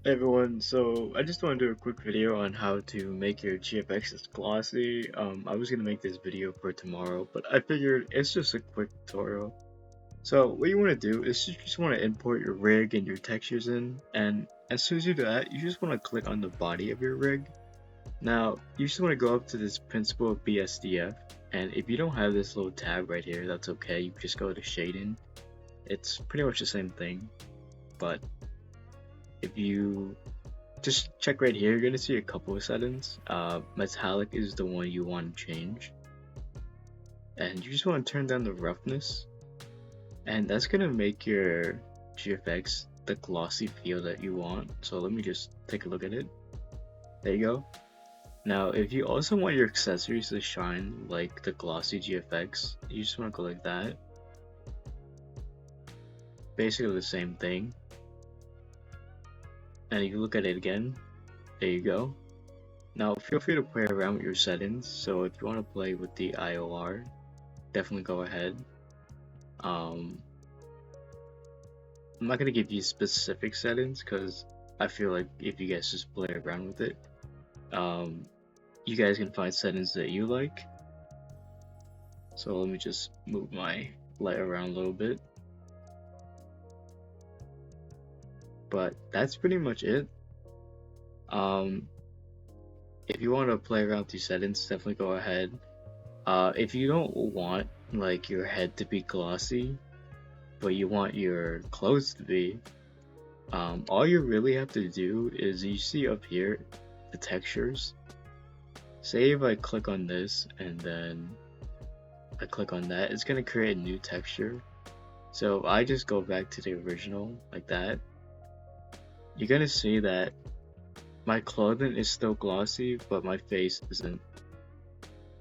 Hey everyone, so I just want to do a quick video on how to make your GFXs glossy. I was going to make this video for tomorrow, but I figured it's just a quick tutorial. So what you want to do is you just want to import your rig and your textures in, and as soon as you do that, you just want to click on the body of your rig. Now, you just want to go up to this principal BSDF, and if you don't have this little tab right here, that's okay, you just go to shading. It's pretty much the same thing, but if you just check right here, you're gonna see a couple of settings. Metallic is the one you want to change, and you just want to turn down the roughness, and that's gonna make your GFX the glossy feel that you want. So let me just take a look at it. There you go. Now if you also want your accessories to shine like the glossy GFX, you just want to go like that. Basically the same thing. And if you look at it again, there you go. Now feel free to play around with your settings, so if you want to play with the IOR, definitely go ahead. I'm not going to give you specific settings because I feel like if you guys just play around with it, you guys can find settings that you like. So let me just move my light around a little bit. But that's pretty much it. If you want to play around with these settings, definitely go ahead. If you don't want like your head to be glossy, but you want your clothes to be, all you really have to do is you see up here the textures. Say if I click on this and then I click on that, it's gonna create a new texture. So if I just go back to the original like that, you're gonna see that my clothing is still glossy, but my face isn't.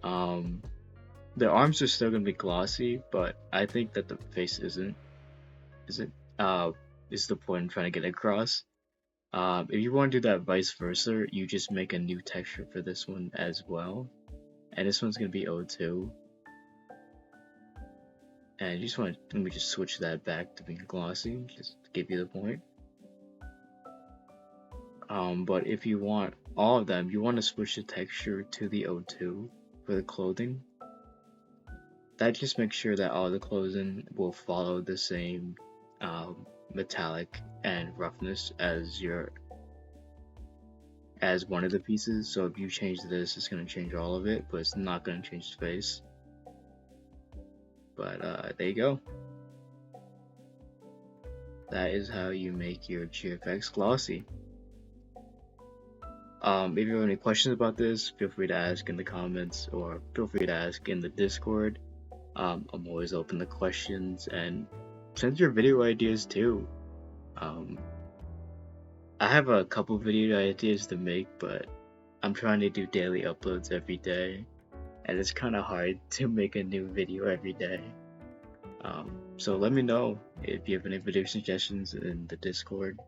The arms are still gonna be glossy, but I think that the face isn't. Is the point I'm trying to get across. If you want to do that vice versa, you just make a new texture for this one as well, and this one's gonna be O2. And you just want to, let me just switch that back to being glossy, just to give you the point. But if you want all of them, you want to switch the texture to the O2 for the clothing. That just makes sure that all the clothing will follow the same metallic and roughness as one of the pieces. So if you change this, it's going to change all of it, but it's not going to change the face. But there you go. That is how you make your GFX glossy. If you have any questions about this, feel free to ask in the comments or feel free to ask in the Discord. I'm always open to questions, and send your video ideas too. I have a couple video ideas to make, but I'm trying to do daily uploads every day, and it's kind of hard to make a new video every day. So let me know if you have any video suggestions in the Discord.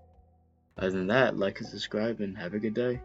Other than that, like and subscribe, and have a good day.